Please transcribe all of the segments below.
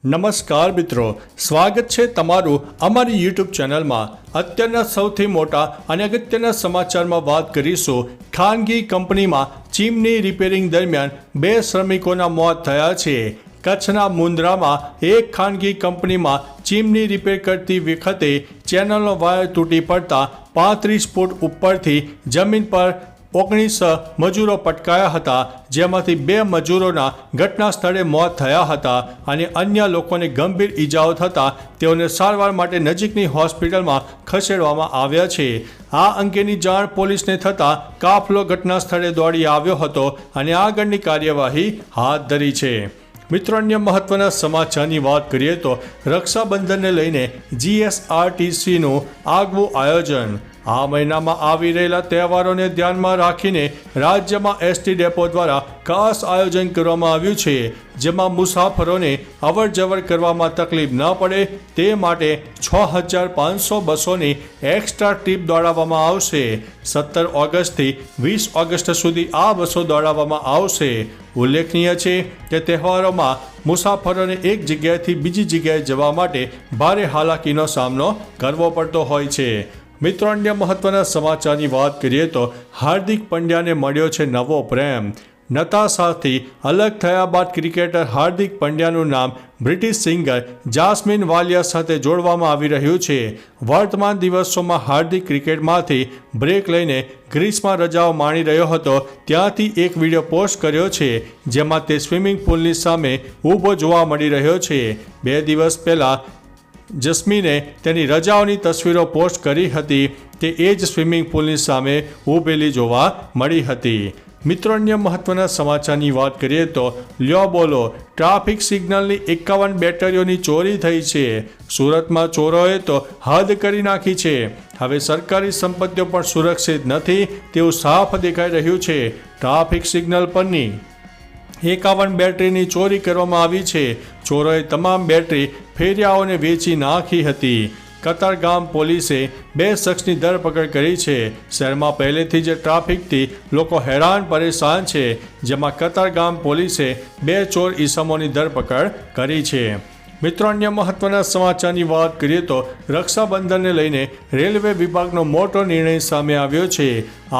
નમસ્કાર મિત્રો, સ્વાગત છે તમારું અમારી યુટ્યુબ ચેનલમાં। અત્યારના સૌથી મોટા અને અગત્યના સમાચારમાં વાત કરીશું। ખાનગી કંપનીમાં ચીમની રિપેરિંગ દરમિયાન 2 શ્રમિકોના મોત થયા છે। કચ્છના મુન્દ્રામાં એક ખાનગી કંપનીમાં ચીમની રિપેર કરતી વખતે ચેનલનો વાયર તૂટી પડતા 35 ફૂટ ઉપરથી જમીન પર 19 મજૂરો પટકાયા હતા, જેમાંથી 2 મજૂરોના ઘટના સ્થળે મોત થયા હતા અને અન્ય લોકોને ગંભીર ઈજાઓ થતાં તેઓને સારવાર માટે નજીકની હોસ્પિટલમાં ખસેડવામાં આવ્યા છે। આ અંગેની જાણ પોલીસને થતાં કાફલો ઘટના સ્થળે દોડી આવ્યો હતો અને આગળની કાર્યવાહી હાથ ધરી છે। મિત્રો, અન્ય મહત્વના સમાચારની વાત કરીએ તો રક્ષાબંધનને લઈને GSRTCનું આગવું આયોજન। આ મહિનામાં આવી રહેલા તહેવારોને ધ્યાનમાં રાખીને રાજ્યમાં એસટી ડેપો દ્વારા ખાસ આયોજન કરવામાં આવ્યું છે, જેમાં મુસાફરોને અવરજવર કરવામાં તકલીફ ન પડે તે માટે 6500 બસોની એક્સ્ટ્રા ટ્રીપ દોડાવવામાં આવશે। 17 ઓગસ્ટથી 20 ઓગસ્ટ સુધી આ બસો દોડાવવામાં આવશે। ઉલ્લેખનીય છે કે તહેવારોમાં મુસાફરોને એક જગ્યાએથી બીજી જગ્યાએ જવા માટે ભારે હાલાકીનો સામનો કરવો પડતો હોય છે। મિત્રો, અન્ય મહત્વના સમાચારની વાત કરીએ તો હાર્દિક પંડ્યાને મળ્યો છે નવો પ્રેમ। નતાશાથી અલગ થયા બાદ ક્રિકેટર હાર્દિક પંડ્યાનું નામ બ્રિટિશ સિંગર જાસ્મીન વાલિયા સાથે જોડવામાં આવી રહ્યું છે। વર્તમાન દિવસોમાં હાર્દિક ક્રિકેટમાંથી બ્રેક લઈને ગ્રીસમાં રજાઓ માણી રહ્યો હતો, ત્યાંથી એક વિડીયો પોસ્ટ કર્યો છે, જેમાં તે સ્વિમિંગ પુલની સામે ઊભો જોવા મળી રહ્યો છે। 2 દિવસ પહેલાં જસ્મીને તેની રજાઓની તસવીરો પોસ્ટ કરી હતી, તે એ જ સ્વિમિંગ પુલની સામે ઊભેલી જોવા મળી હતી। મિત્રો, અન્ય મહત્વના સમાચારની વાત કરીએ તો લ્યો બોલો, ટ્રાફિક સિગ્નલની 51 બેટરીઓની ચોરી થઈ છે। સુરતમાં ચોરોએ તો હદ કરી નાખી છે। હવે સરકારી સંપત્તિઓ પણ સુરક્ષિત નથી તેવું સાફ દેખાઈ રહ્યું છે। ટ્રાફિક સિગ્નલ પરની 51 બેટરીની ચોરી કરવામાં આવી છે। ચોરોએ તમામ બેટરી ફેરિયાઓને વેચી નાખી હતી। કતારગામ પોલીસે 2 શખ્સની ધરપકડ કરી છે। શહેરમાં પહેલેથી જ ટ્રાફિકથી લોકો હેરાન પરેશાન છે, જેમાં કતારગામ પોલીસે 2 ચોર ઈસમોની ધરપકડ કરી છે। મિત્રો, અન્ય મહત્વના સમાચારની વાત કરીએ તો રક્ષાબંધનને લઈને રેલવે વિભાગનો મોટો નિર્ણય સામે આવ્યો છે।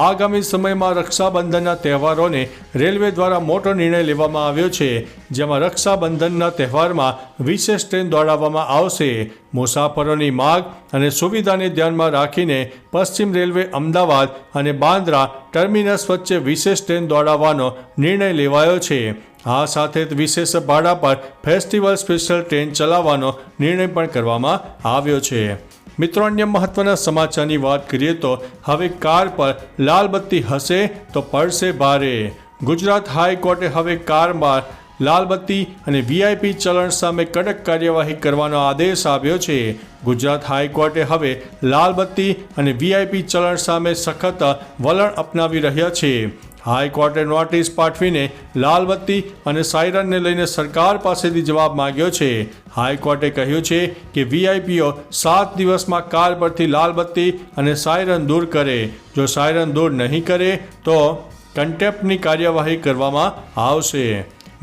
આગામી સમયમાં રક્ષાબંધનના તહેવારોને રેલવે દ્વારા મોટો નિર્ણય લેવામાં આવ્યો છે, જેમાં રક્ષાબંધનના તહેવારમાં વિશેષ ટ્રેન દોડાવવામાં આવશે। મુસાફરોની માગ અને સુવિધાને ધ્યાનમાં રાખીને પશ્ચિમ રેલવે અમદાવાદ અને બાંદ્રા ટર્મિનસ વચ્ચે વિશેષ ટ્રેન દોડાવવાનો નિર્ણય લેવાયો છે। આ સાથે જ વિશેષ ભાડા પર ફેસ્ટિવલ સ્પેશિયલ ટ્રેન ચલાવવાનો નિર્ણય પણ કરવામાં આવ્યો છે। મિત્રો, અન્ય મહત્વના સમાચારની વાત કરીએ તો હવે કાર પર લાલ બત્તી હશે તો પડશે ભારે। ગુજરાત હાઈકોર્ટે હવે કારમાં લાલ બત્તી અને VIP ચલણ સામે કડક કાર્યવાહી કરવાનો આદેશ આપ્યો છે। ગુજરાત હાઈકોર્ટે હવે લાલ બત્તી અને VIP ચલણ સામે સખત વલણ અપનાવી રહ્યા છે। હાઈકોર્ટે નોટિસ પાઠવીને લાલ બત્તી અને સાયરનને લઈને સરકાર પાસેથી જવાબ માંગ્યો છે। હાઈકોર્ટે કહ્યું છે કે VIPઓ 7 દિવસમાં કાર પરથી લાલ બત્તી અને સાયરન દૂર કરે। જો સાયરન દૂર નહીં કરે તો કન્ટેમ્પ્ટની કાર્યવાહી કરવામાં આવશે।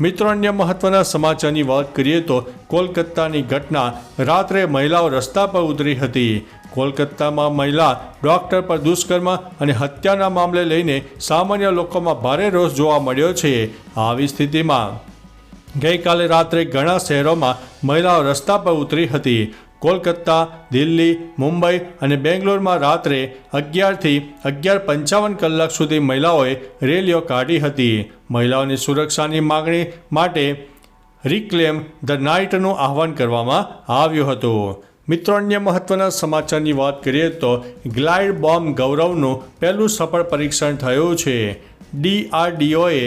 મિત્રો, અન્ય મહત્વના સમાચારની વાત કરીએ તો કોલકાતાની ઘટના, રાત્રે મહિલાઓ રસ્તા પર ઉતરી હતી। કોલકાતામાં મહિલા ડૉક્ટર પર દુષ્કર્મ અને હત્યાના મામલે લઈને સામાન્ય લોકોમાં ભારે રોષ જોવા મળ્યો છે। આવી સ્થિતિમાં ગઈકાલે રાત્રે ઘણા શહેરોમાં મહિલાઓ રસ્તા પર ઉતરી હતી। કોલકાતા, દિલ્હી, મુંબઈ અને બેંગ્લોરમાં રાત્રે 11થી 11:55 કલાક સુધી મહિલાઓએ રેલીઓ કાઢી હતી। મહિલાઓની સુરક્ષાની માગણી માટે રિક્લેમ ધ નાઇટનું આહ્વાન કરવામાં આવ્યું હતું। મિત્રો, અન્ય મહત્વના સમાચારની વાત કરીએ તો ગ્લાઇડ બોમ્બ ગૌરવનું પહેલું સફળ પરીક્ષણ થયું છે। DRDOએ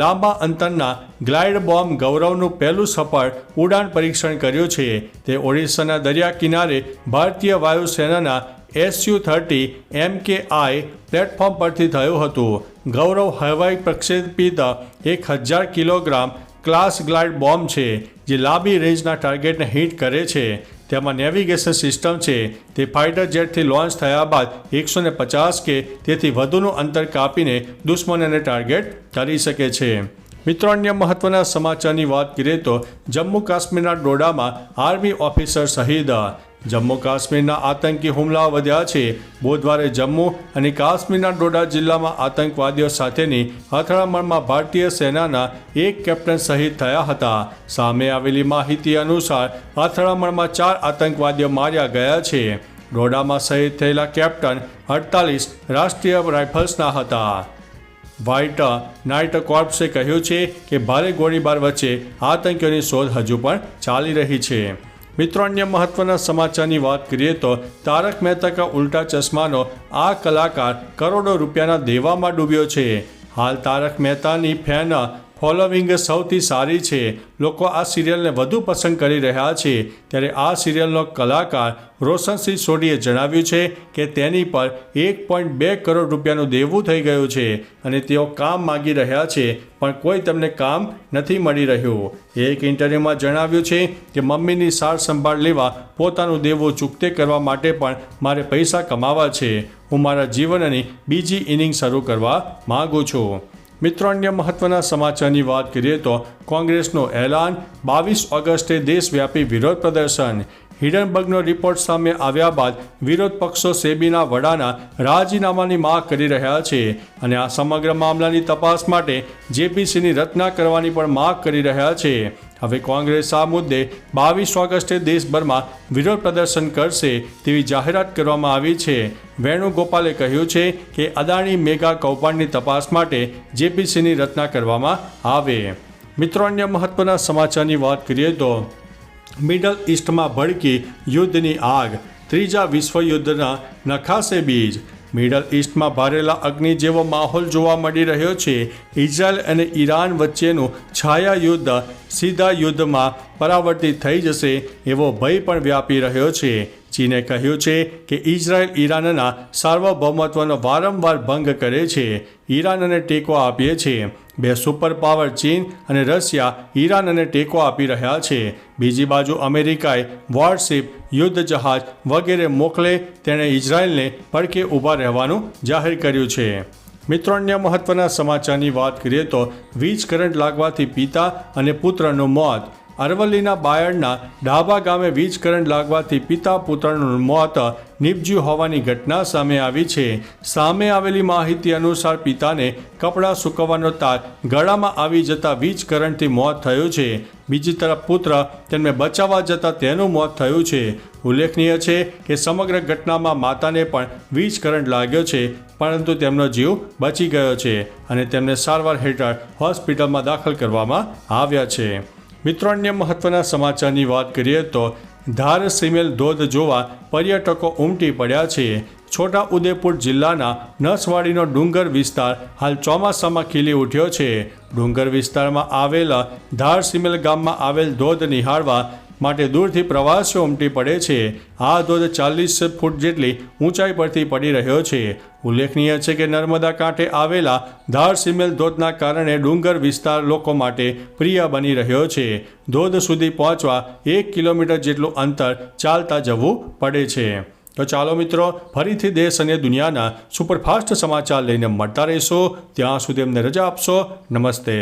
લાંબા અંતરના ગ્લાઇડ બોમ્બ ગૌરવનું પહેલું સફળ ઉડાન પરીક્ષણ કર્યું છે। તે ઓડિશાના દરિયા કિનારે ભારતીય વાયુસેનાના Su-30 MKI પ્લેટફોર્મ પરથી થયું હતું। ગૌરવ હવાઈ પ્રક્ષેપિત 1000 કિલોગ્રામ ક્લાસ ગ્લાઇડ બોમ્બ છે, જે લાંબી રેન્જના ટાર્ગેટને હિટ કરે છે। તેમાં નેવિગેશન સિસ્ટમ છે। તે ફાઇટર જેટથી લોન્ચ થયા બાદ 150 કે તેથી વધુનું અંતર કાપીને દુશ્મનોને ટાર્ગેટ કરી શકે છે। મિત્રો, અન્ય મહત્વના સમાચારની વાત કરીએ તો જમ્મુ કાશ્મીરના ડોડામાં આર્મી ઓફિસર શહીદ. જમ્મુ કાશ્મીરના આતંકી હુમલા વધ્યા છે. બુધવારે જમ્મુ અને કાશ્મીરના ડોડા જિલ્લામાં આતંકવાદીઓ સાથેની અથડામણમાં ભારતીય સેનાના એક કેપ્ટન શહીદ થયા હતા. સામે આવેલી માહિતી અનુસાર અથડામણમાં 4 આતંકવાદીઓ માર્યા ગયા છે. ડોડામાં શહીદ થયેલા કેપ્ટન 48 રાષ્ટ્રીય રાઇફલ્સના હતા. વ્હાઇટ નાઇટ કોર્પ્સે કહ્યું છે કે ભારે ગોળીબાર વચ્ચે આતંકીઓની શોધ હજુ પણ ચાલી રહી છે. મિત્રો, અન્ય મહત્વના સમાચારની વાત કરીએ તો તારક મહેતા કા ઉલ્ટા ચશ્માનો આ કલાકાર કરોડો રૂપિયાના દેવામાં ડૂબ્યો છે. હાલ તારક મહેતાની ફેન ફોલોવિંગ સૌથી સારી છે. લોકો આ સિરિયલને વધુ પસંદ કરી રહ્યા છે. ત્યારે આ સિરિયલનો કલાકાર રોશનસિંહ સોઢીએ જણાવ્યું છે કે તેની પર 1.2 કરોડ રૂપિયાનું દેવું થઈ ગયું છે અને તેઓ કામ માગી રહ્યા છે પણ કોઈ તેમને કામ નથી મળી રહ્યું. એક ઇન્ટરવ્યૂમાં જણાવ્યું છે કે મમ્મીની સાર સંભાળ લેવા પોતાનું દેવું ચૂકતે કરવા માટે પણ મારે પૈસા કમાવા છે. હું મારા જીવનની બીજી ઇનિંગ શરૂ કરવા માગું છું. મિત્રો, અન્ય મહત્વના સમાચારની વાત કરીએ તો કોંગ્રેસનું એલાન, 22 ઓગસ્ટે દેશવ્યાપી વિરોધ પ્રદર્શન. હિડનબર્ગનો રિપોર્ટ સામે આવ્યા બાદ વિરોધ પક્ષો સેબીના વડાના રાજીનામાની માંગ કરી રહ્યા છે અને આ સમગ્ર મામલાની તપાસ માટે જેપીસીની રચના કરવાની પણ માંગ કરી રહ્યા છે. હવે કોંગ્રેસ આ મુદ્દે 22 ઓગસ્ટે દેશભરમાં વિરોધ પ્રદર્શન કરશે તેવી જાહેરાત કરવામાં આવી છે. વેણુગોપાલે કહ્યું છે કે અદાણી મેગા કૌભાંડની તપાસ માટે જેપીસીની રચના કરવામાં આવે. મિત્રો, અન્ય મહત્વના સમાચારની વાત કરીએ તો મિડલ ઇસ્ટમાં ભડકી યુદ્ધની આગ, ત્રીજા વિશ્વયુદ્ધના નખાશે બીજ. મિડલ ઇસ્ટમાં ભારેલા અગ્નિ જેવો માહોલ જોવા મળી રહ્યો છે. ઇઝરાયલ અને ઈરાન વચ્ચેનું છાયા યુદ્ધ સીધા યુદ્ધમાં પરાવર્તિત થઈ જશે એવો ભય પણ વ્યાપી રહ્યો છે. ચીને કહ્યું છે કે ઇઝરાયલ ઈરાનના સાર્વભૌમત્વનો વારંવાર ભંગ કરે છે. ઈરાનને ટેકો આપીએ છીએ. 2 સુપર પાવર ચીન અને રશિયા ઈરાનને ટેકો આપી રહ્યા છે. બીજી બાજુ અમેરિકાએ વોરશિપ, યુદ્ધ જહાજ વગેરે મોકલે તેણે ઇઝરાયલને પડખે ઊભા રહેવાનું જાહેર કર્યું છે. મિત્રો, અન્ય મહત્વના સમાચારની વાત કરીએ તો વીજ કરંટ લાગવાથી પિતા અને પુત્રનું મોત. અરવલ્લીના બાયડના ડાભા ગામે વીજ કરંટ લાગવાથી પિતા પુત્રનું મોત નીપજ્યું હોવાની ઘટના સામે આવી છે. સામે આવેલી માહિતી અનુસાર પિતાને કપડાં સૂકવવાનો તાર ગળામાં આવી જતાં વીજ કરંટથી મોત થયું છે. બીજી તરફ પુત્ર તેમને બચાવવા જતાં તેનું મોત થયું છે. ઉલ્લેખનીય છે કે સમગ્ર ઘટનામાં માતાને પણ વીજ કરંટ લાગ્યો છે પરંતુ તેમનો જીવ બચી ગયો છે અને તેમને સારવાર હેઠળ હોસ્પિટલમાં દાખલ કરવામાં આવ્યા છે. મિત્રો, અન્ય મહત્વના સમાચારની વાત કરીએ તો ધાર સિમેલ ધોધ જોવા પર્યટકો ઉમટી પડ્યા છે. છોટા ઉદેપુર જિલ્લાના નસવાડીનો ડુંગર વિસ્તાર હાલ ચોમાસામાં ખીલી ઉઠ્યો છે. ડુંગર વિસ્તારમાં આવેલા ધાર સિમેલ ગામમાં આવેલ ધોધ નિહાળવા માટે દૂરથી પ્રવાસીઓ ઉમટી પડે છે. આ ધોધ 40 ફૂટ જેટલી ઊંચાઈ પરથી પડી રહ્યો છે. ઉલ્લેખનીય છે કે નર્મદા કાંઠે આવેલા ધાર સિમેલ ધોધના કારણે ડુંગર વિસ્તાર લોકો માટે પ્રિય બની રહ્યો છે. ધોધ સુધી પહોંચવા 1 કિલોમીટર જેટલું અંતર ચાલતા જવું પડે છે. તો ચાલો મિત્રો, ફરીથી દેશ અને દુનિયાના સુપરફાસ્ટ સમાચાર લઈને મળતા રહીશો. ત્યાં સુધી અમને રજા આપશો. નમસ્તે.